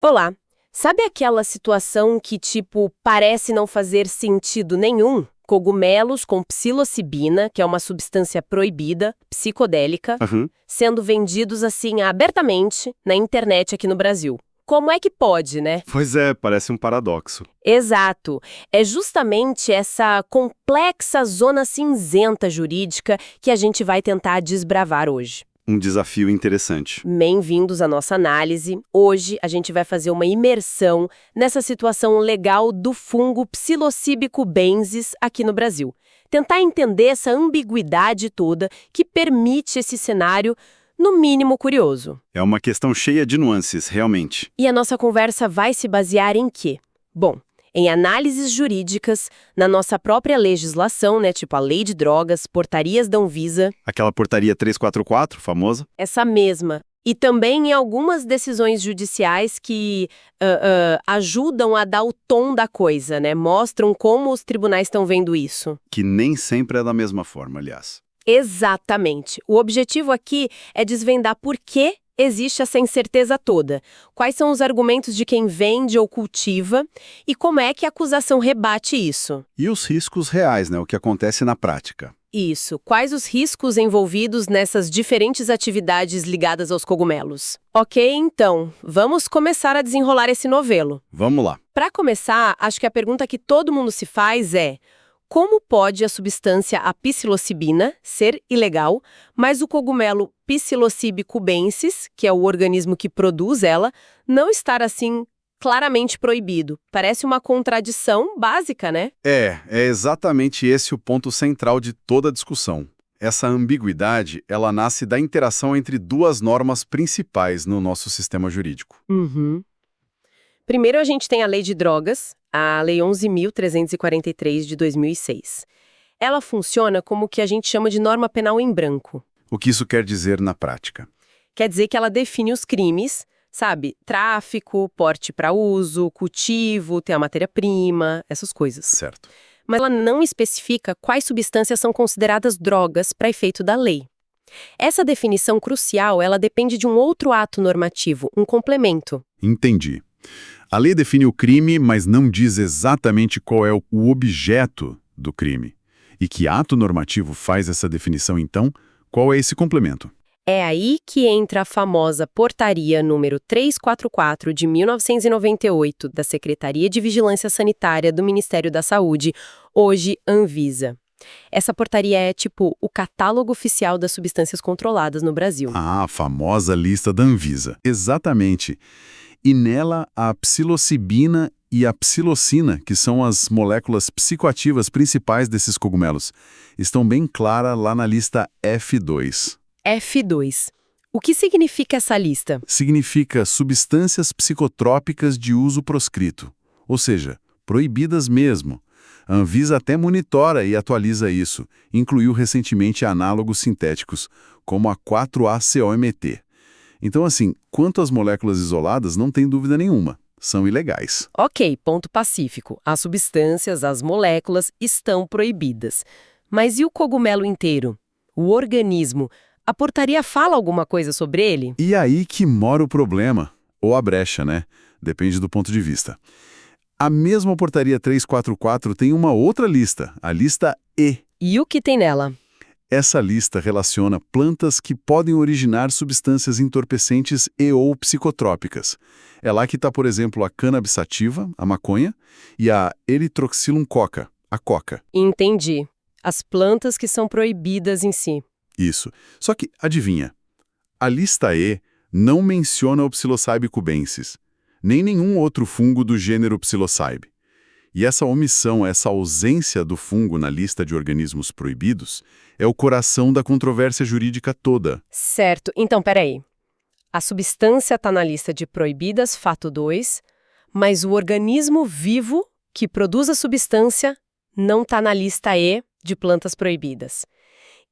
Olá, sabe aquela situação que, tipo, parece não fazer sentido nenhum? Cogumelos com psilocibina, que é uma substância proibida, psicodélica, Aham. sendo vendidos assim abertamente na internet aqui no Brasil. Como é que pode, né? Pois é, parece um paradoxo. Exato. É justamente essa complexa zona cinzenta jurídica que a gente vai tentar desbravar hoje. Um desafio interessante. Bem-vindos à nossa análise. Hoje a gente vai fazer uma imersão nessa situação legal do fungo Psilocybe cubensis aqui no Brasil. Tentar entender essa ambiguidade toda que permite esse cenário, no mínimo, curioso. É uma questão cheia de nuances, realmente. E a nossa conversa vai se basear em quê? Bom, em análises jurídicas, na nossa própria legislação, né, tipo a Lei de Drogas, portarias da Anvisa, Aquela portaria 344, famosa? essa mesma. E também em algumas decisões judiciais que ajudam a dar o tom da coisa, né? Mostram como os tribunais estão vendo isso. Que nem sempre é da mesma forma, aliás. Exatamente. O objetivo aqui é desvendar por que existe essa incerteza toda, quais são os argumentos de quem vende ou cultiva e como é que a acusação rebate isso. E os riscos reais, né? O que acontece na prática. Isso. Quais os riscos envolvidos nessas diferentes atividades ligadas aos cogumelos? Ok, então, vamos começar a desenrolar esse novelo. Vamos lá. Para começar, acho que a pergunta que todo mundo se faz é: como pode a substância a psilocibina ser ilegal, mas o cogumelo Psilocybe cubensis, que é o organismo que produz ela, não estar assim claramente proibido? Parece uma contradição básica, né? É exatamente esse o ponto central de toda a discussão. Essa ambiguidade, ela nasce da interação entre duas normas principais no nosso sistema jurídico. Uhum. Primeiro, a gente tem a Lei de Drogas, a Lei 11.343 de 2006. Ela funciona como o que a gente chama de norma penal em branco. O que isso quer dizer na prática? Quer dizer que ela define os crimes, sabe? Tráfico, porte para uso, cultivo, tem a matéria-prima, essas coisas. Certo. Mas ela não especifica quais substâncias são consideradas drogas para efeito da lei. Essa definição crucial, ela depende de um outro ato normativo, um complemento. Entendi. A lei define o crime, mas não diz exatamente qual é o objeto do crime. E que ato normativo faz essa definição, então? Qual é esse complemento? É aí que entra a famosa Portaria número 344 de 1998 da Secretaria de Vigilância Sanitária do Ministério da Saúde, hoje Anvisa. Essa portaria é tipo o catálogo oficial das substâncias controladas no Brasil. Ah, a famosa lista da Anvisa. Exatamente. E nela, a psilocibina e a psilocina, que são as moléculas psicoativas principais desses cogumelos, estão bem claras lá na lista F2. F2. O que significa essa lista? Significa substâncias psicotrópicas de uso proscrito, ou seja, proibidas mesmo. A Anvisa até monitora e atualiza isso, incluiu recentemente análogos sintéticos, como a 4-ACOMT. Então, assim, quanto às moléculas isoladas, não tem dúvida nenhuma, são ilegais. Ok, ponto pacífico. As substâncias, as moléculas estão proibidas. Mas e o cogumelo inteiro? O organismo? A portaria fala alguma coisa sobre ele? E aí que mora o problema, ou a brecha, né? Depende do ponto de vista. A mesma portaria 344 tem uma outra lista, a lista E. E o que tem nela? Essa lista relaciona plantas que podem originar substâncias entorpecentes e ou psicotrópicas. É lá que está, por exemplo, a cannabis sativa, a maconha, e a Erythroxylum coca, a coca. Entendi. As plantas que são proibidas em si. Isso. Só que, adivinha, a lista E não menciona o Psilocybe cubensis, nem nenhum outro fungo do gênero Psilocybe. E essa omissão, essa ausência do fungo na lista de organismos proibidos, é o coração da controvérsia jurídica toda. Certo. Então, peraí. A substância está na lista de proibidas, fato 2, mas o organismo vivo que produz a substância não está na lista E de plantas proibidas.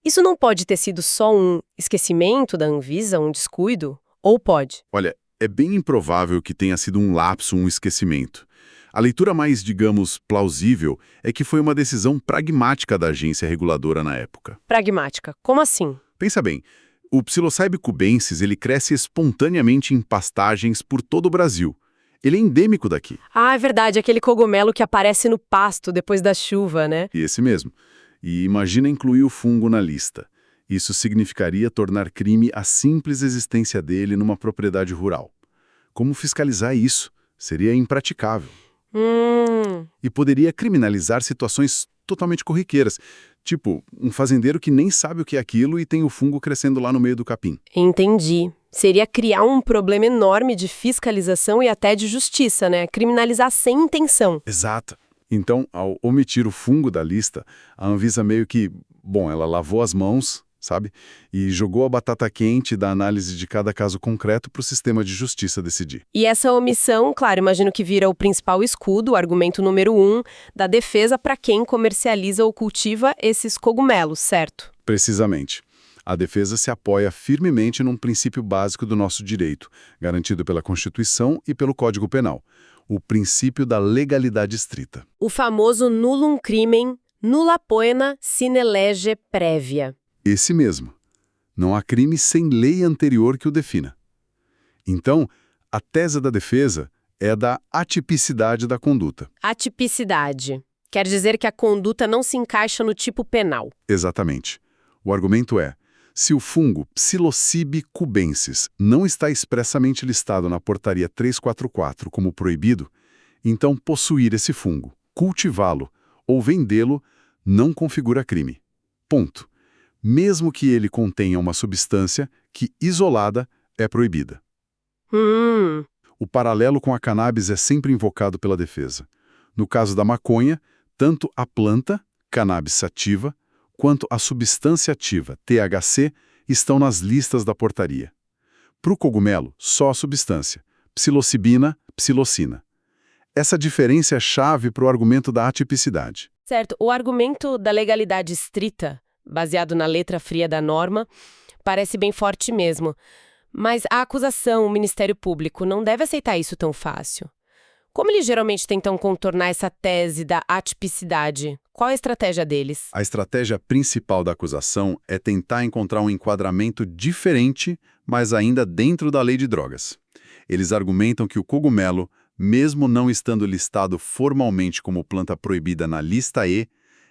Isso não pode ter sido só um esquecimento da Anvisa, um descuido? Ou pode? Olha, é bem improvável que tenha sido um lapso, um esquecimento. A leitura mais, digamos, plausível é que foi uma decisão pragmática da agência reguladora na época. Pragmática. Como assim? Pensa bem, o Psilocybe cubensis ele cresce espontaneamente em pastagens por todo o Brasil. Ele é endêmico daqui. Ah, é verdade, aquele cogumelo que aparece no pasto depois da chuva, né? Esse mesmo. E imagina incluir o fungo na lista. Isso significaria tornar crime a simples existência dele numa propriedade rural. Como fiscalizar isso? Seria impraticável. E poderia criminalizar situações totalmente corriqueiras, tipo um fazendeiro que nem sabe o que é aquilo e tem o fungo crescendo lá no meio do capim. Entendi. Seria criar um problema enorme de fiscalização e até de justiça, né? Criminalizar sem intenção. Exato. Então, ao omitir o fungo da lista, a Anvisa meio que, ela lavou as mãos, sabe? E jogou a batata quente da análise de cada caso concreto para o sistema de justiça decidir. E essa omissão, claro, imagino que vira o principal escudo, o argumento número 1 da defesa para quem comercializa ou cultiva esses cogumelos, certo? Precisamente. A defesa se apoia firmemente num princípio básico do nosso direito, garantido pela Constituição e pelo Código Penal, o princípio da legalidade estrita. O famoso nullum crimen, nulla poena sine lege prévia. Esse mesmo. Não há crime sem lei anterior que o defina. Então, a tese da defesa é a da atipicidade da conduta. Atipicidade. Quer dizer que a conduta não se encaixa no tipo penal. Exatamente. O argumento é: se o fungo Psilocybe cubensis não está expressamente listado na Portaria 344 como proibido, então possuir esse fungo, cultivá-lo ou vendê-lo não configura crime. Ponto. Mesmo que ele contenha uma substância que, isolada, é proibida. O paralelo com a cannabis é sempre invocado pela defesa. No caso da maconha, tanto a planta, cannabis sativa, quanto a substância ativa, THC, estão nas listas da portaria. Para o cogumelo, só a substância, psilocibina, psilocina. Essa diferença é chave para o argumento da atipicidade. Certo, o argumento da legalidade estrita, baseado na letra fria da norma, parece bem forte mesmo. Mas a acusação, o Ministério Público, não deve aceitar isso tão fácil. Como eles geralmente tentam contornar essa tese da atipicidade? Qual a estratégia deles? A estratégia principal da acusação é tentar encontrar um enquadramento diferente, mas ainda dentro da lei de drogas. Eles argumentam que o cogumelo, mesmo não estando listado formalmente como planta proibida na lista E,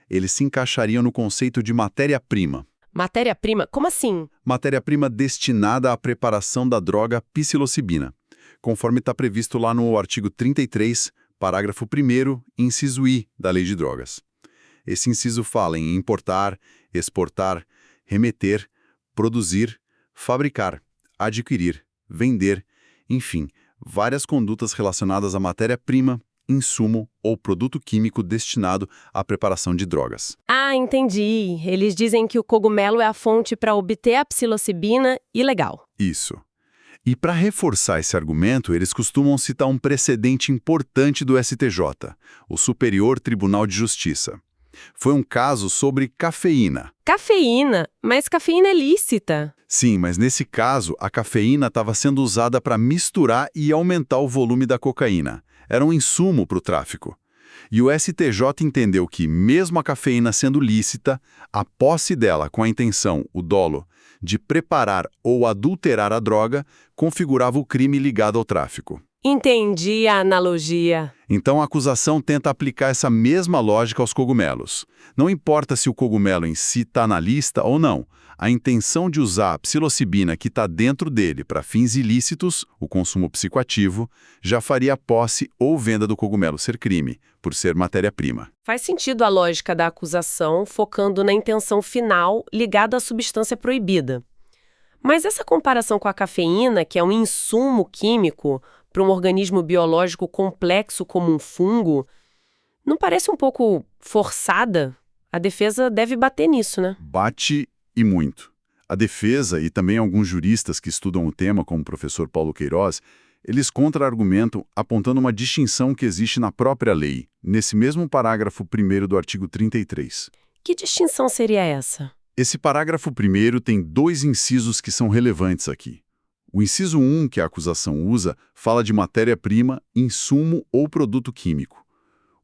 eles se encaixariam no conceito de matéria-prima. Matéria-prima? Como assim? Matéria-prima destinada à preparação da droga psilocibina, conforme está previsto lá no artigo 33, parágrafo 1º, inciso I da Lei de Drogas. Esse inciso fala em importar, exportar, remeter, produzir, fabricar, adquirir, vender, enfim, várias condutas relacionadas à matéria-prima, insumo ou produto químico destinado à preparação de drogas. Ah, entendi. Eles dizem que o cogumelo é a fonte para obter a psilocibina ilegal. Isso. E para reforçar esse argumento, eles costumam citar um precedente importante do STJ, o Superior Tribunal de Justiça. Foi um caso sobre cafeína. Cafeína? Mas cafeína é lícita. Sim, mas nesse caso, a cafeína estava sendo usada para misturar e aumentar o volume da cocaína. Era um insumo para o tráfico. E o STJ entendeu que, mesmo a cafeína sendo lícita, a posse dela com a intenção, o dolo, de preparar ou adulterar a droga, configurava o crime ligado ao tráfico. Entendi a analogia. Então a acusação tenta aplicar essa mesma lógica aos cogumelos. Não importa se o cogumelo em si está na lista ou não, a intenção de usar a psilocibina que está dentro dele para fins ilícitos, o consumo psicoativo, já faria a posse ou venda do cogumelo ser crime, por ser matéria-prima. Faz sentido a lógica da acusação focando na intenção final ligada à substância proibida. Mas essa comparação com a cafeína, que é um insumo químico para um organismo biológico complexo como um fungo, não parece um pouco forçada? A defesa deve bater nisso, né? Bate e muito. A defesa e também alguns juristas que estudam o tema, como o professor Paulo Queiroz, eles contra-argumentam apontando uma distinção que existe na própria lei, nesse mesmo parágrafo 1º do artigo 33. Que distinção seria essa? Esse parágrafo 1º tem dois incisos que são relevantes aqui. O inciso 1, que a acusação usa, fala de matéria-prima, insumo ou produto químico.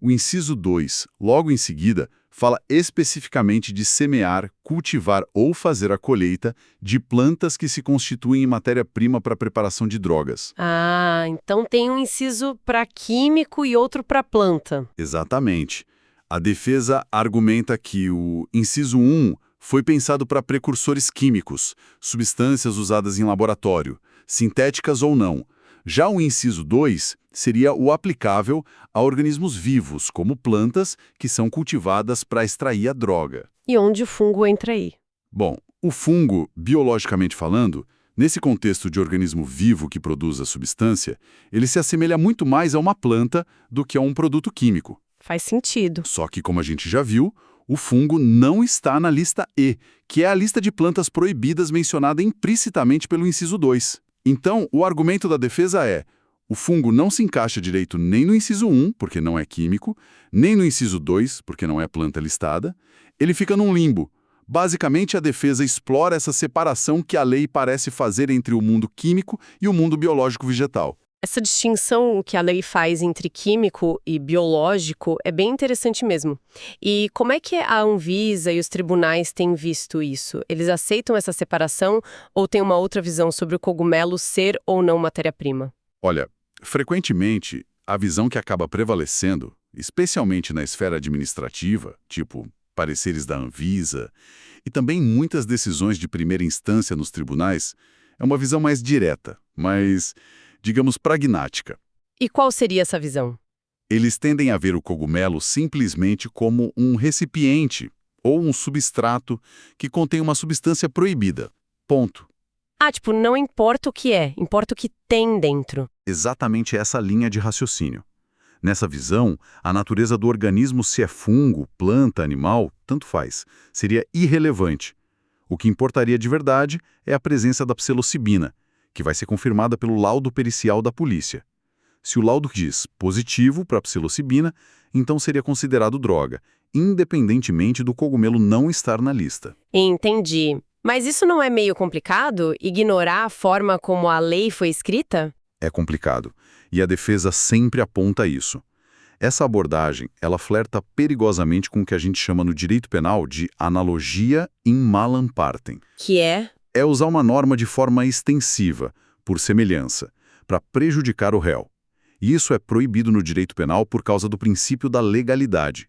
O inciso 2, logo em seguida, fala especificamente de semear, cultivar ou fazer a colheita de plantas que se constituem em matéria-prima para a preparação de drogas. Ah, então tem um inciso para químico e outro para planta. Exatamente. A defesa argumenta que o inciso 1 foi pensado para precursores químicos, substâncias usadas em laboratório, sintéticas ou não. Já o inciso 2 seria o aplicável a organismos vivos, como plantas, que são cultivadas para extrair a droga. E onde o fungo entra aí? Bom, o fungo, biologicamente falando, nesse contexto de organismo vivo que produz a substância, ele se assemelha muito mais a uma planta do que a um produto químico. Faz sentido. Só que, como a gente já viu, o fungo não está na lista E, que é a lista de plantas proibidas mencionada implicitamente pelo inciso 2. Então, o argumento da defesa é: o fungo não se encaixa direito nem no inciso 1, porque não é químico, nem no inciso 2, porque não é planta listada. Ele fica num limbo. Basicamente, a defesa explora essa separação que a lei parece fazer entre o mundo químico e o mundo biológico vegetal. Essa distinção que a lei faz entre químico e biológico é bem interessante mesmo. E como é que a Anvisa e os tribunais têm visto isso? Eles aceitam essa separação ou têm uma outra visão sobre o cogumelo ser ou não matéria-prima? Olha, frequentemente, a visão que acaba prevalecendo, especialmente na esfera administrativa, tipo pareceres da Anvisa, e também muitas decisões de primeira instância nos tribunais, é uma visão mais direta, mais, digamos, pragmática. E qual seria essa visão? Eles tendem a ver o cogumelo simplesmente como um recipiente ou um substrato que contém uma substância proibida. Ponto. Ah, tipo, não importa o que é, importa o que tem dentro. Exatamente essa linha de raciocínio. Nessa visão, a natureza do organismo, se é fungo, planta, animal, tanto faz, seria irrelevante. O que importaria de verdade é a presença da psilocibina, que vai ser confirmada pelo laudo pericial da polícia. Se o laudo diz positivo para a psilocibina, então seria considerado droga, independentemente do cogumelo não estar na lista. Entendi. Mas isso não é meio complicado? Ignorar a forma como a lei foi escrita? É complicado, e a defesa sempre aponta isso. Essa abordagem, ela flerta perigosamente com o que a gente chama no direito penal de analogia in malam partem. Que é? É usar uma norma de forma extensiva, por semelhança, para prejudicar o réu. E isso é proibido no direito penal por causa do princípio da legalidade.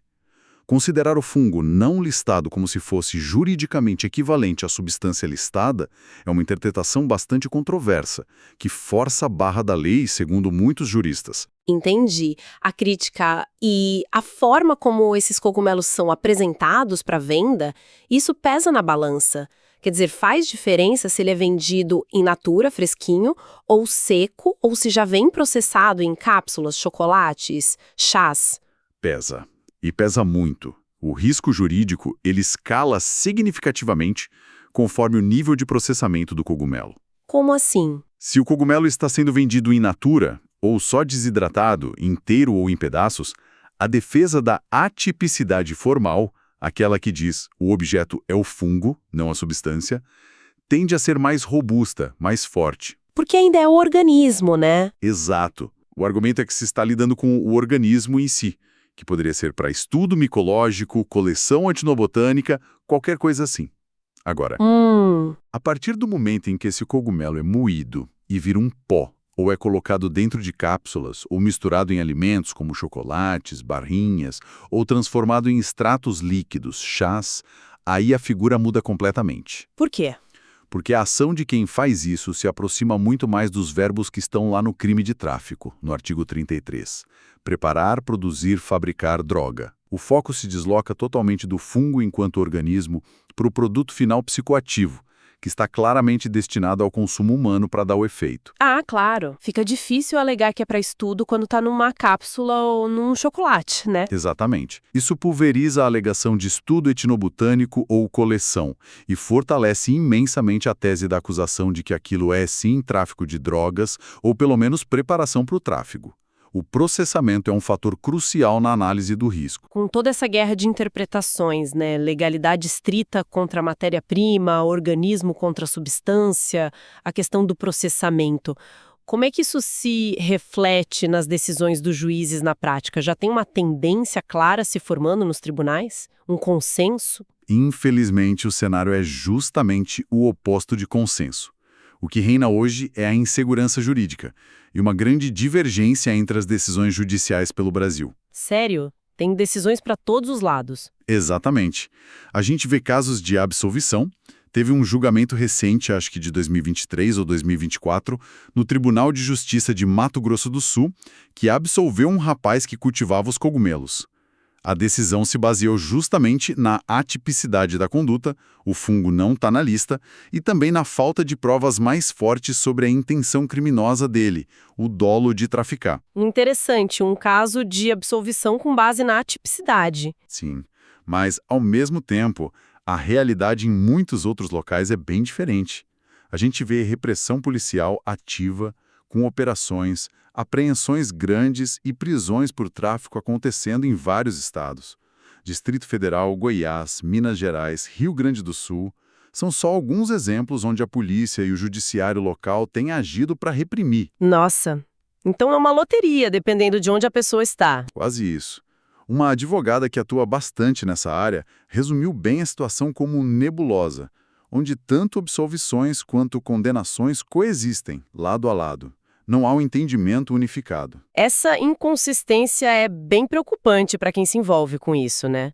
Considerar o fungo não listado como se fosse juridicamente equivalente à substância listada é uma interpretação bastante controversa, que força a barra da lei, segundo muitos juristas. Entendi. A crítica e a forma como esses cogumelos são apresentados para venda, isso pesa na balança. Quer dizer, faz diferença se ele é vendido in natura, fresquinho, ou seco, ou se já vem processado em cápsulas, chocolates, chás. Pesa. E pesa muito. O risco jurídico, ele escala significativamente conforme o nível de processamento do cogumelo. Como assim? Se o cogumelo está sendo vendido in natura, ou só desidratado, inteiro ou em pedaços, a defesa da atipicidade formal, aquela que diz o objeto é o fungo, não a substância, tende a ser mais robusta, mais forte. Porque ainda é o organismo, né? Exato. O argumento é que se está lidando com o organismo em si, que poderia ser para estudo micológico, coleção etnobotânica, qualquer coisa assim. Agora, a partir do momento em que esse cogumelo é moído e vira um pó, ou é colocado dentro de cápsulas, ou misturado em alimentos como chocolates, barrinhas, ou transformado em extratos líquidos, chás, aí a figura muda completamente. Por quê? Porque a ação de quem faz isso se aproxima muito mais dos verbos que estão lá no crime de tráfico, no artigo 33. Preparar, produzir, fabricar droga. O foco se desloca totalmente do fungo enquanto organismo para o produto final psicoativo, que está claramente destinado ao consumo humano para dar o efeito. Ah, claro. Fica difícil alegar que é para estudo quando está numa cápsula ou num chocolate, né? Exatamente. Isso pulveriza a alegação de estudo etnobotânico ou coleção e fortalece imensamente a tese da acusação de que aquilo é, sim, tráfico de drogas ou, pelo menos, preparação para o tráfico. O processamento é um fator crucial na análise do risco. Com toda essa guerra de interpretações, né? Legalidade estrita contra a matéria-prima, organismo contra a substância, a questão do processamento. Como é que isso se reflete nas decisões dos juízes na prática? Já tem uma tendência clara se formando nos tribunais? Um consenso? Infelizmente, o cenário é justamente o oposto de consenso. O que reina hoje é a insegurança jurídica e uma grande divergência entre as decisões judiciais pelo Brasil. Sério? Tem decisões para todos os lados. Exatamente. A gente vê casos de absolvição. Teve um julgamento recente, acho que de 2023 ou 2024, no Tribunal de Justiça de Mato Grosso do Sul, que absolveu um rapaz que cultivava os cogumelos. A decisão se baseou justamente na atipicidade da conduta, o fungo não está na lista, e também na falta de provas mais fortes sobre a intenção criminosa dele, o dolo de traficar. Interessante, um caso de absolvição com base na atipicidade. Sim, mas, ao mesmo tempo, a realidade em muitos outros locais é bem diferente. A gente vê repressão policial ativa, com operações, apreensões grandes e prisões por tráfico acontecendo em vários estados. Distrito Federal, Goiás, Minas Gerais, Rio Grande do Sul são só alguns exemplos onde a polícia e o judiciário local têm agido para reprimir. Nossa, então é uma loteria, dependendo de onde a pessoa está. Quase isso. Uma advogada que atua bastante nessa área resumiu bem a situação como nebulosa, onde tanto absolvições quanto condenações coexistem, lado a lado. Não há um entendimento unificado. Essa inconsistência é bem preocupante para quem se envolve com isso, né?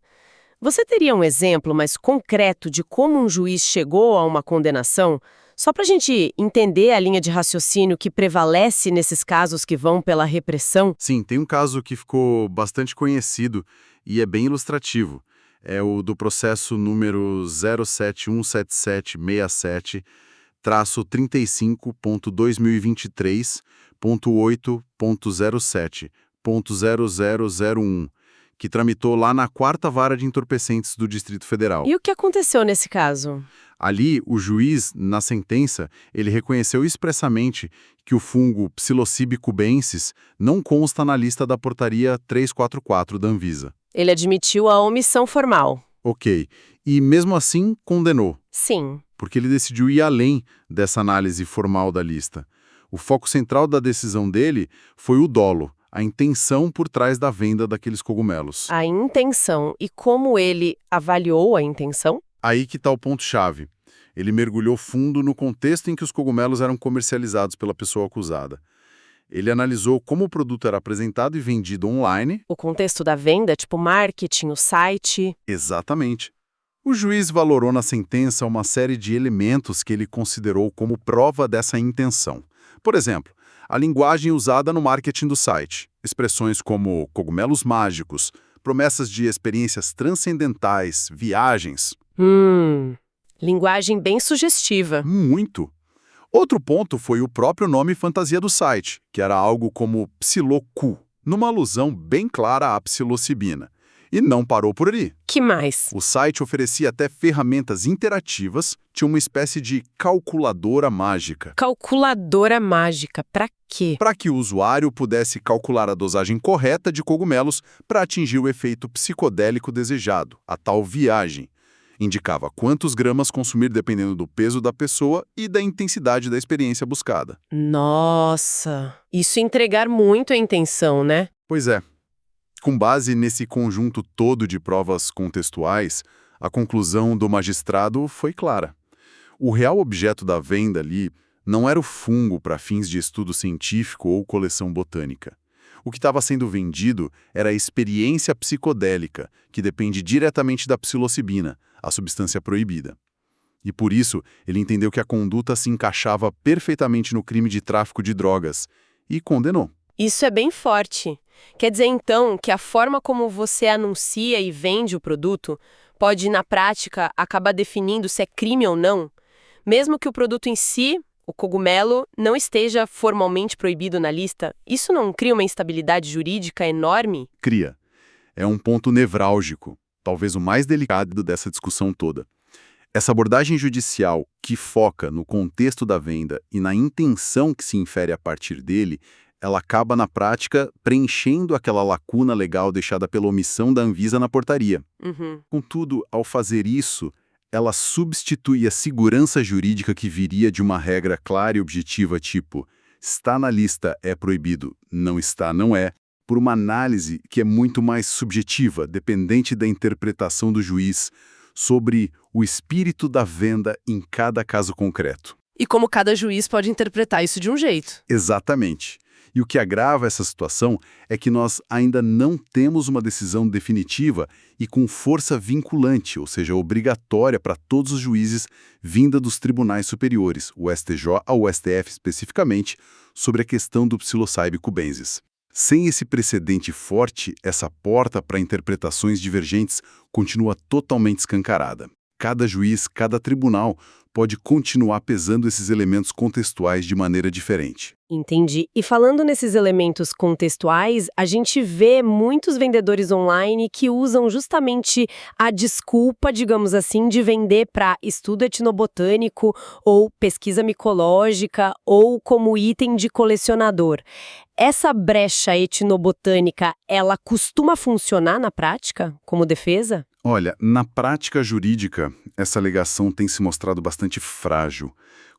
Você teria um exemplo mais concreto de como um juiz chegou a uma condenação? Só para a gente entender a linha de raciocínio que prevalece nesses casos que vão pela repressão? Sim, tem um caso que ficou bastante conhecido e é bem ilustrativo. É o do processo número 0717767-35.2023.8.07.0001, que tramitou lá na 4ª Vara de Entorpecentes do Distrito Federal. E o que aconteceu nesse caso? Ali, o juiz, na sentença, ele reconheceu expressamente que o fungo Psilocybe cubensis não consta na lista da portaria 344 da Anvisa. Ele admitiu a omissão formal. Ok. E mesmo assim, condenou, Sim. porque ele decidiu ir além dessa análise formal da lista. O foco central da decisão dele foi o dolo, a intenção por trás da venda daqueles cogumelos. A intenção e como ele avaliou a intenção? Aí que está o ponto-chave. Ele mergulhou fundo no contexto em que os cogumelos eram comercializados pela pessoa acusada. Ele analisou como o produto era apresentado e vendido online. O contexto da venda, tipo marketing, o site. Exatamente. O juiz valorou na sentença uma série de elementos que ele considerou como prova dessa intenção. Por exemplo, a linguagem usada no marketing do site, expressões como cogumelos mágicos, promessas de experiências transcendentais, viagens. Linguagem bem sugestiva. Muito. Outro ponto foi o próprio nome fantasia do site, que era algo como Psilocu, numa alusão bem clara à psilocibina. E não parou por ali. Que mais? O site oferecia até ferramentas interativas, tinha uma espécie de calculadora mágica. Calculadora mágica. Pra quê? Para que o usuário pudesse calcular a dosagem correta de cogumelos para atingir o efeito psicodélico desejado, a tal viagem. Indicava quantos gramas consumir dependendo do peso da pessoa e da intensidade da experiência buscada. Nossa, isso é entregar muito a intenção, né? Pois é. Com base nesse conjunto todo de provas contextuais, a conclusão do magistrado foi clara. O real objeto da venda ali não era o fungo para fins de estudo científico ou coleção botânica. O que estava sendo vendido era a experiência psicodélica, que depende diretamente da psilocibina, a substância proibida. E por isso, ele entendeu que a conduta se encaixava perfeitamente no crime de tráfico de drogas e condenou. Isso é bem forte. Quer dizer, então, que a forma como você anuncia e vende o produto pode, na prática, acabar definindo se é crime ou não, mesmo que o produto em si, o cogumelo, não esteja formalmente proibido na lista. Isso não cria uma instabilidade jurídica enorme? Cria. É um ponto nevrálgico, talvez o mais delicado dessa discussão toda. Essa abordagem judicial que foca no contexto da venda e na intenção que se infere a partir dele, ela acaba, na prática, preenchendo aquela lacuna legal deixada pela omissão da Anvisa na portaria. Contudo, ao fazer isso, ela substitui a segurança jurídica que viria de uma regra clara e objetiva tipo: está na lista, é proibido, não está, não é, por uma análise que é muito mais subjetiva, dependente da interpretação do juiz sobre o espírito da venda em cada caso concreto. E como cada juiz pode interpretar isso de um jeito. Exatamente. E o que agrava essa situação é que nós ainda não temos uma decisão definitiva e com força vinculante, ou seja, obrigatória para todos os juízes vinda dos tribunais superiores, o STJ ou o STF especificamente, sobre a questão do psilocybe cubensis. Sem esse precedente forte, essa porta para interpretações divergentes continua totalmente escancarada. Cada juiz, cada tribunal pode continuar pesando esses elementos contextuais de maneira diferente. Entendi. E falando nesses elementos contextuais, a gente vê muitos vendedores online que usam justamente a desculpa, digamos assim, de vender para estudo etnobotânico ou pesquisa micológica ou como item de colecionador. Essa brecha etnobotânica, ela costuma funcionar na prática como defesa? Olha, na prática jurídica, essa alegação tem se mostrado bastante frágil,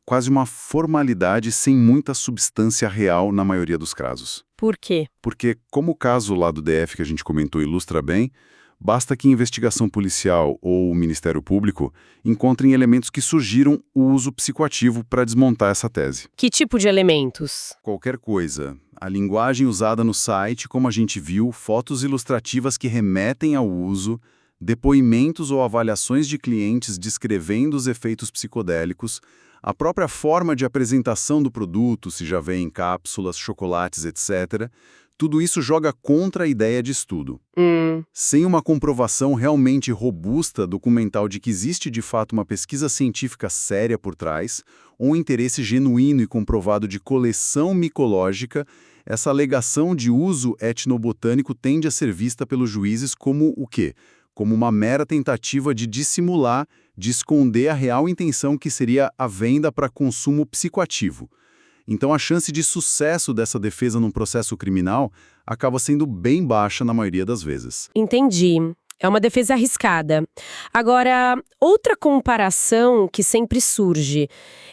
quase uma formalidade sem muita substância real na maioria dos casos. Por quê? Porque, como o caso lá do DF que a gente comentou ilustra bem, basta que a investigação policial ou o Ministério Público encontrem elementos que sugiram o uso psicoativo para desmontar essa tese. Que tipo de elementos? Qualquer coisa. A linguagem usada no site, como a gente viu, fotos ilustrativas que remetem ao uso, depoimentos ou avaliações de clientes descrevendo os efeitos psicodélicos, a própria forma de apresentação do produto, se já vem em cápsulas, chocolates, etc., tudo isso joga contra a ideia de estudo. Sem uma comprovação realmente robusta, documental de que existe de fato uma pesquisa científica séria por trás, ou um interesse genuíno e comprovado de coleção micológica, essa alegação de uso etnobotânico tende a ser vista pelos juízes como o quê? Como uma mera tentativa de dissimular, de esconder a real intenção que seria a venda para consumo psicoativo. Então a chance de sucesso dessa defesa num processo criminal acaba sendo bem baixa na maioria das vezes. Entendi. É uma defesa arriscada. Agora, outra comparação que sempre surge,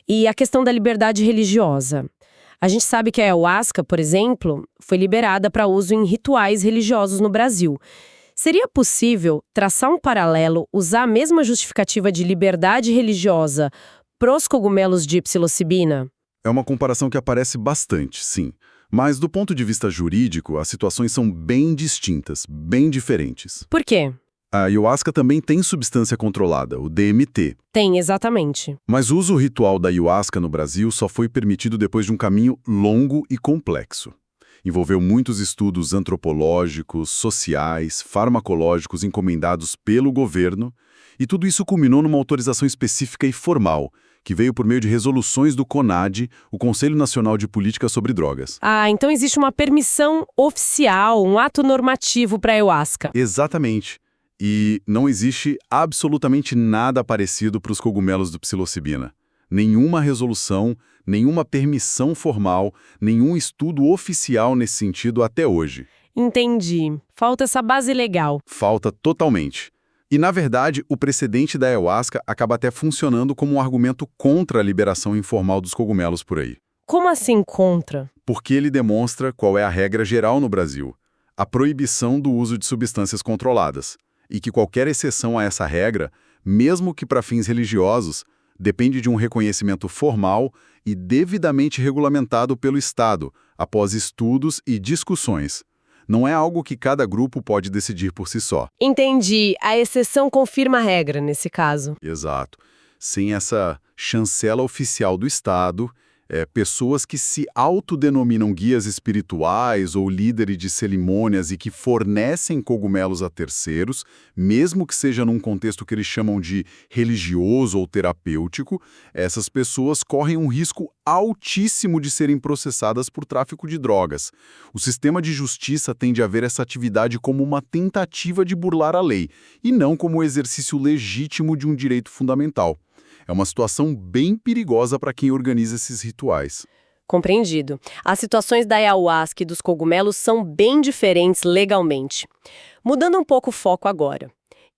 e a questão da liberdade religiosa. A gente sabe que a ayahuasca, por exemplo, foi liberada para uso em rituais religiosos no Brasil. Seria possível traçar um paralelo, usar a mesma justificativa de liberdade religiosa pros cogumelos de psilocibina? É uma comparação que aparece bastante, sim. Mas do ponto de vista jurídico, as situações são bem distintas, bem diferentes. Por quê? A ayahuasca também tem substância controlada, o DMT. Tem, exatamente. Mas o uso ritual da ayahuasca no Brasil só foi permitido depois de um caminho longo e complexo. Envolveu muitos estudos antropológicos, sociais, farmacológicos encomendados pelo governo, e tudo isso culminou numa autorização específica e formal, que veio por meio de resoluções do CONAD, o Conselho Nacional de Política sobre Drogas. Ah, então existe uma permissão oficial, um ato normativo para a ayahuasca. Exatamente. E não existe absolutamente nada parecido para os cogumelos do psilocibina. Nenhuma resolução, nenhuma permissão formal, nenhum estudo oficial nesse sentido até hoje. Entendi. Falta essa base legal. Falta totalmente. E, na verdade, o precedente da ayahuasca acaba até funcionando como um argumento contra a liberação informal dos cogumelos por aí. Como assim contra? Porque ele demonstra qual é a regra geral no Brasil, a proibição do uso de substâncias controladas, e que qualquer exceção a essa regra, mesmo que para fins religiosos, depende de um reconhecimento formal e devidamente regulamentado pelo Estado, após estudos e discussões. Não é algo que cada grupo pode decidir por si só. Entendi. A exceção confirma a regra nesse caso. Exato. Sem essa chancela oficial do Estado, pessoas que se autodenominam guias espirituais ou líderes de cerimônias e que fornecem cogumelos a terceiros, mesmo que seja num contexto que eles chamam de religioso ou terapêutico, essas pessoas correm um risco altíssimo de serem processadas por tráfico de drogas. O sistema de justiça tende a ver essa atividade como uma tentativa de burlar a lei, e não como o exercício legítimo de um direito fundamental. É uma situação bem perigosa para quem organiza esses rituais. Compreendido. As situações da ayahuasca e dos cogumelos são bem diferentes legalmente. Mudando um pouco o foco agora.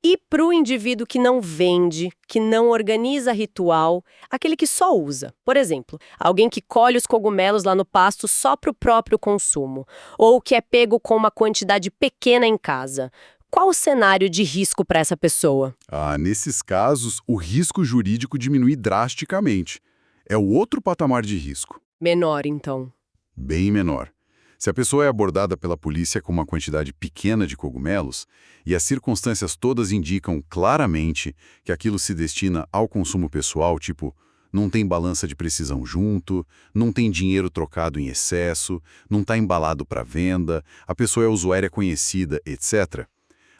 E para o indivíduo que não vende, que não organiza ritual, aquele que só usa. Por exemplo, alguém que colhe os cogumelos lá no pasto só para o próprio consumo, ou que é pego com uma quantidade pequena em casa. Qual o cenário de risco para essa pessoa? Nesses casos, o risco jurídico diminui drasticamente. É o outro patamar de risco, Menor, então. bem menor. Se a pessoa é abordada pela polícia com uma quantidade pequena de cogumelos e as circunstâncias todas indicam claramente que aquilo se destina ao consumo pessoal, tipo, não tem balança de precisão junto, não tem dinheiro trocado em excesso, não está embalado para venda, a pessoa é usuária conhecida, etc.,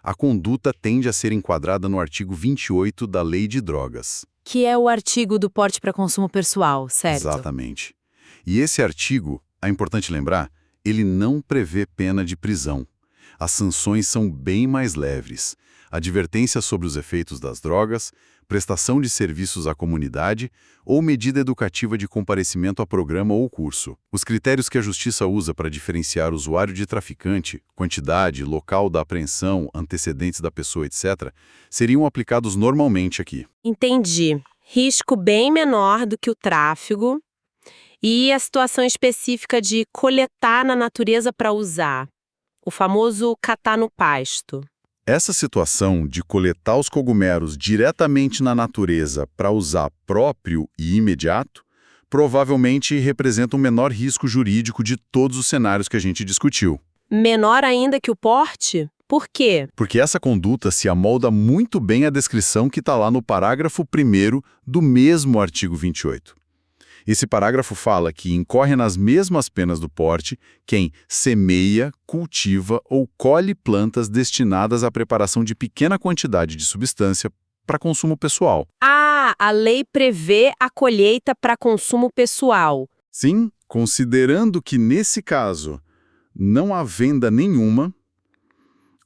a conduta tende a ser enquadrada no artigo 28 da Lei de Drogas. Que é o artigo do porte para consumo pessoal, certo? Exatamente. E esse artigo, é importante lembrar, ele não prevê pena de prisão. As sanções são bem mais leves. Advertência sobre os efeitos das drogas, prestação de serviços à comunidade ou medida educativa de comparecimento a programa ou curso. Os critérios que a Justiça usa para diferenciar usuário de traficante, quantidade, local da apreensão, antecedentes da pessoa, etc., seriam aplicados normalmente aqui. Entendi. Risco bem menor do que o tráfego. E a situação específica de coletar na natureza para usar. O famoso catar no pasto. Essa situação de coletar os cogumelos diretamente na natureza para usar próprio e imediato, provavelmente representa um menor risco jurídico de todos os cenários que a gente discutiu. Menor ainda que o porte? Por quê? Porque essa conduta se amolda muito bem à descrição que está lá no parágrafo 1º do mesmo artigo 28. Esse parágrafo fala que incorre nas mesmas penas do porte quem semeia, cultiva ou colhe plantas destinadas à preparação de pequena quantidade de substância para consumo pessoal. A lei prevê a colheita para consumo pessoal. Sim, considerando que nesse caso não há venda nenhuma,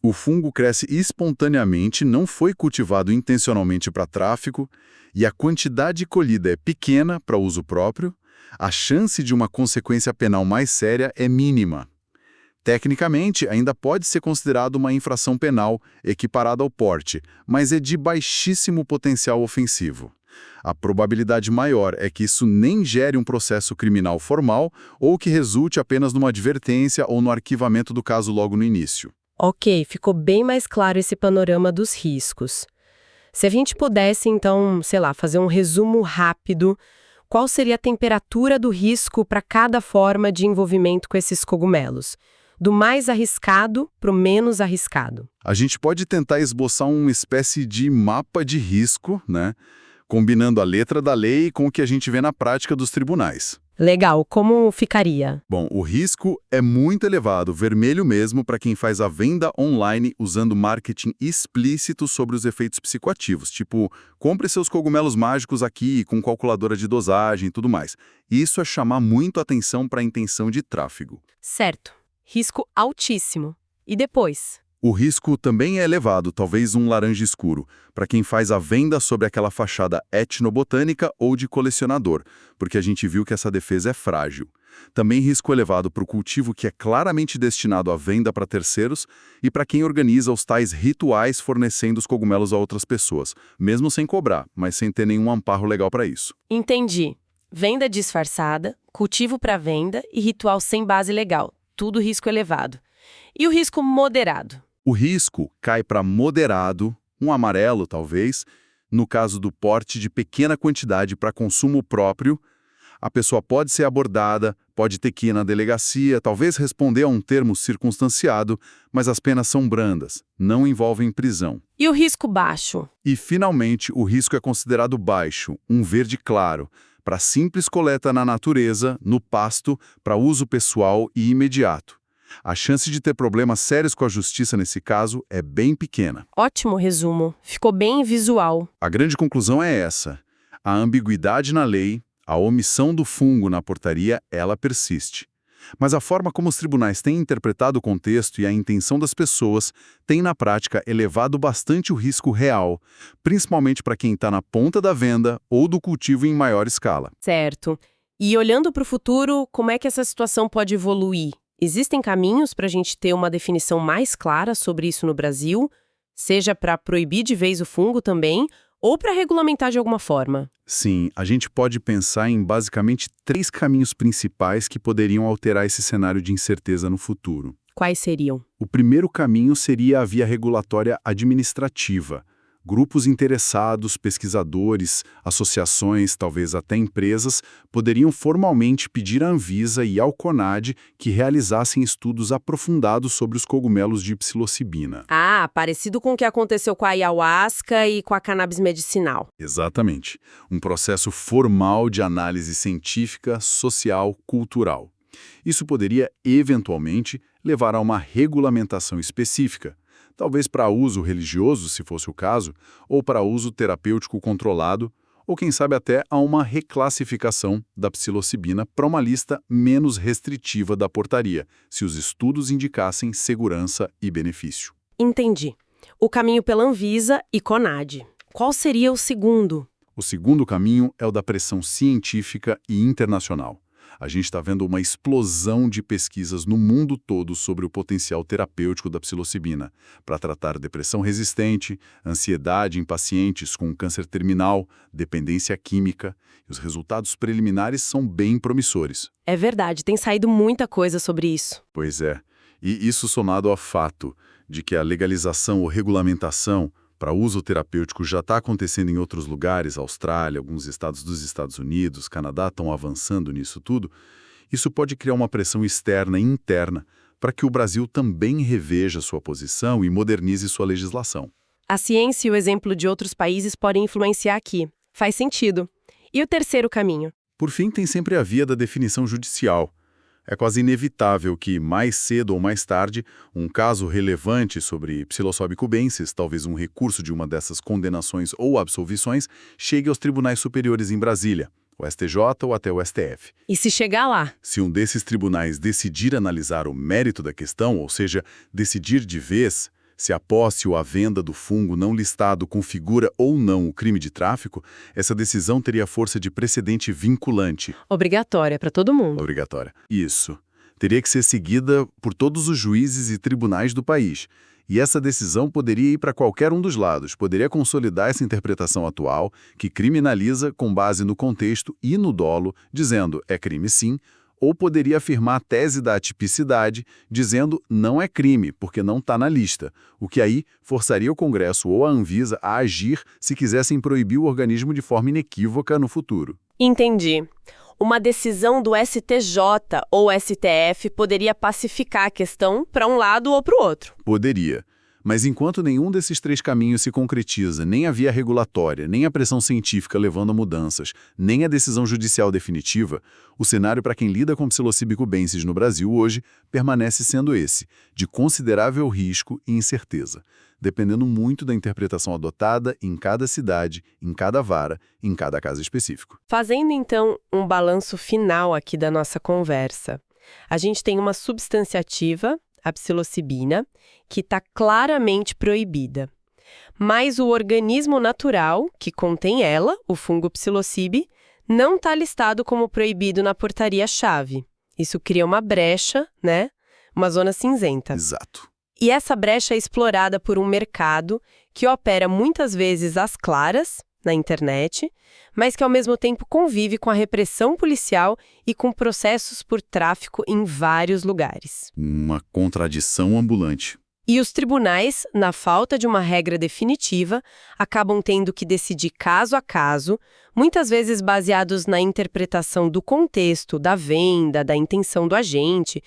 o fungo cresce espontaneamente, não foi cultivado intencionalmente para tráfico e a quantidade colhida é pequena para uso próprio, a chance de uma consequência penal mais séria é mínima. Tecnicamente, ainda pode ser considerado uma infração penal equiparada ao porte, mas é de baixíssimo potencial ofensivo. A probabilidade maior é que isso nem gere um processo criminal formal ou que resulte apenas numa advertência ou no arquivamento do caso logo no início. Ok, ficou bem mais claro esse panorama dos riscos. Se a gente pudesse, então, sei lá, fazer um resumo rápido, qual seria a temperatura do risco para cada forma de envolvimento com esses cogumelos? Do mais arriscado para o menos arriscado. A gente pode tentar esboçar uma espécie de mapa de risco, né? Combinando a letra da lei com o que a gente vê na prática dos tribunais. Legal, como ficaria? Bom, o risco é muito elevado, vermelho mesmo, para quem faz a venda online usando marketing explícito sobre os efeitos psicoativos, tipo, compre seus cogumelos mágicos aqui, com calculadora de dosagem e tudo mais. Isso é chamar muito atenção para a intenção de tráfego. Certo. Risco altíssimo. E depois? O risco também é elevado, talvez um laranja escuro, para quem faz a venda sobre aquela fachada etnobotânica ou de colecionador, porque a gente viu que essa defesa é frágil. Também risco elevado para o cultivo que é claramente destinado à venda para terceiros e para quem organiza os tais rituais fornecendo os cogumelos a outras pessoas, mesmo sem cobrar, mas sem ter nenhum amparo legal para isso. Entendi. Venda disfarçada, cultivo para venda e ritual sem base legal. Tudo risco elevado. E o risco moderado? O risco cai para moderado, um amarelo talvez, no caso do porte de pequena quantidade para consumo próprio. A pessoa pode ser abordada, pode ter que ir na delegacia, talvez responder a um termo circunstanciado, mas as penas são brandas, não envolvem prisão. E o risco baixo? E, finalmente, o risco é considerado baixo, um verde claro, para simples coleta na natureza, no pasto, para uso pessoal e imediato. A chance de ter problemas sérios com a justiça nesse caso é bem pequena. Ótimo resumo. Ficou bem visual. A grande conclusão é essa. A ambiguidade na lei, a omissão do fungo na portaria, ela persiste. Mas a forma como os tribunais têm interpretado o contexto e a intenção das pessoas tem, na prática, elevado bastante o risco real, principalmente para quem está na ponta da venda ou do cultivo em maior escala. Certo. E olhando para o futuro, como é que essa situação pode evoluir? Existem caminhos para a gente ter uma definição mais clara sobre isso no Brasil? Seja para proibir de vez o fungo também, ou para regulamentar de alguma forma. Sim, a gente pode pensar em basicamente 3 caminhos principais que poderiam alterar esse cenário de incerteza no futuro. Quais seriam? O primeiro caminho seria a via regulatória administrativa. Grupos interessados, pesquisadores, associações, talvez até empresas, poderiam formalmente pedir à Anvisa e ao CONAD que realizassem estudos aprofundados sobre os cogumelos de psilocibina. Ah, parecido com o que aconteceu com a ayahuasca e com a cannabis medicinal. Exatamente. Um processo formal de análise científica, social, cultural. Isso poderia, eventualmente, levar a uma regulamentação específica, talvez para uso religioso, se fosse o caso, ou para uso terapêutico controlado, ou quem sabe até a uma reclassificação da psilocibina para uma lista menos restritiva da portaria, se os estudos indicassem segurança e benefício. Entendi. O caminho pela Anvisa e CONAD. Qual seria o segundo? O segundo caminho é o da pressão científica e internacional. A gente está vendo uma explosão de pesquisas no mundo todo sobre o potencial terapêutico da psilocibina para tratar depressão resistente, ansiedade em pacientes com câncer terminal, dependência química. E os resultados preliminares são bem promissores. É verdade, tem saído muita coisa sobre isso. Pois é. E isso somado ao fato de que a legalização ou regulamentação para uso terapêutico já está acontecendo em outros lugares, Austrália, alguns estados dos Estados Unidos, Canadá estão avançando nisso tudo, isso pode criar uma pressão externa e interna para que o Brasil também reveja sua posição e modernize sua legislação. A ciência e o exemplo de outros países podem influenciar aqui. Faz sentido. E o terceiro caminho? Por fim, tem sempre a via da definição judicial. É quase inevitável que, mais cedo ou mais tarde, um caso relevante sobre Psilocybe cubensis, talvez um recurso de uma dessas condenações ou absolvições, chegue aos tribunais superiores em Brasília, o STJ ou até o STF. E se chegar lá? Se um desses tribunais decidir analisar o mérito da questão, ou seja, decidir de vez se a posse ou a venda do fungo não listado configura ou não o crime de tráfico, essa decisão teria força de precedente vinculante. Obrigatória para todo mundo. Obrigatória. Isso. Teria que ser seguida por todos os juízes e tribunais do país. E essa decisão poderia ir para qualquer um dos lados, poderia consolidar essa interpretação atual, que criminaliza com base no contexto e no dolo, dizendo é crime sim, ou poderia afirmar a tese da atipicidade, dizendo não é crime, porque não está na lista, o que aí forçaria o Congresso ou a Anvisa a agir se quisessem proibir o organismo de forma inequívoca no futuro. Entendi. Uma decisão do STJ ou STF poderia pacificar a questão para um lado ou para o outro. Poderia. Mas enquanto nenhum desses 3 caminhos se concretiza, nem a via regulatória, nem a pressão científica levando a mudanças, nem a decisão judicial definitiva, o cenário para quem lida com Psilocybe cubensis no Brasil hoje permanece sendo esse, de considerável risco e incerteza, dependendo muito da interpretação adotada em cada cidade, em cada vara, em cada caso específico. Fazendo então um balanço final aqui da nossa conversa, a gente tem uma substância ativa, a psilocibina, que está claramente proibida. Mas o organismo natural, que contém ela, o fungo psilocybe, não está listado como proibido na portaria-chave. Isso cria uma brecha, né? Uma zona cinzenta. Exato. E essa brecha é explorada por um mercado que opera muitas vezes às claras, na internet, mas que ao mesmo tempo convive com a repressão policial e com processos por tráfico em vários lugares. Uma contradição ambulante. E os tribunais, na falta de uma regra definitiva, acabam tendo que decidir caso a caso, muitas vezes baseados na interpretação do contexto, da venda, da intenção do agente,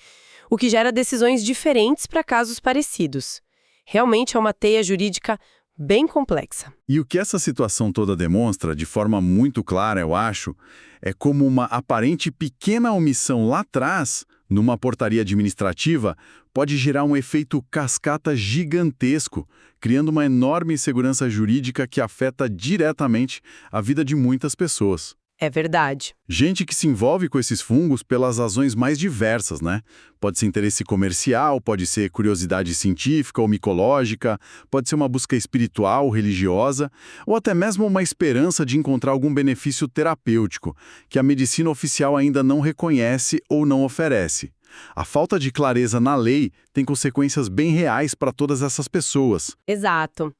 o que gera decisões diferentes para casos parecidos. Realmente é uma teia jurídica bem complexa. E o que essa situação toda demonstra, de forma muito clara, eu acho, é como uma aparente pequena omissão lá atrás, numa portaria administrativa, pode gerar um efeito cascata gigantesco, criando uma enorme insegurança jurídica que afeta diretamente a vida de muitas pessoas. É verdade. Gente que se envolve com esses fungos pelas razões mais diversas, né? Pode ser interesse comercial, pode ser curiosidade científica ou micológica, pode ser uma busca espiritual, religiosa, ou até mesmo uma esperança de encontrar algum benefício terapêutico, que a medicina oficial ainda não reconhece ou não oferece. A falta de clareza na lei tem consequências bem reais para todas essas pessoas. Exato.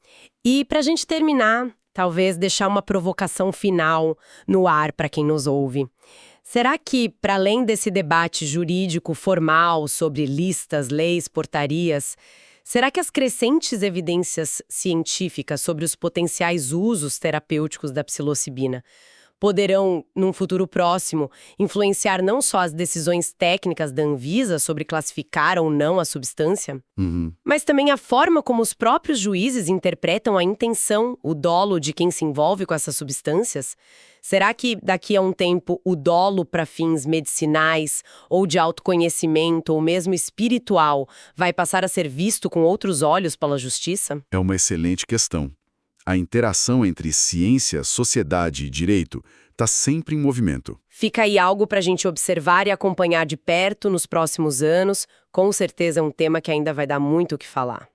E para a gente terminar, talvez deixar uma provocação final no ar para quem nos ouve. Será que, para além desse debate jurídico formal sobre listas, leis, portarias, será que as crescentes evidências científicas sobre os potenciais usos terapêuticos da psilocibina poderão, num futuro próximo, influenciar não só as decisões técnicas da Anvisa sobre classificar ou não a substância, mas também a forma como os próprios juízes interpretam a intenção, o dolo de quem se envolve com essas substâncias? Será que, daqui a um tempo, o dolo para fins medicinais ou de autoconhecimento ou mesmo espiritual vai passar a ser visto com outros olhos pela justiça? É uma excelente questão. A interação entre ciência, sociedade e direito está sempre em movimento. Fica aí algo para a gente observar e acompanhar de perto nos próximos anos. Com certeza é um tema que ainda vai dar muito o que falar.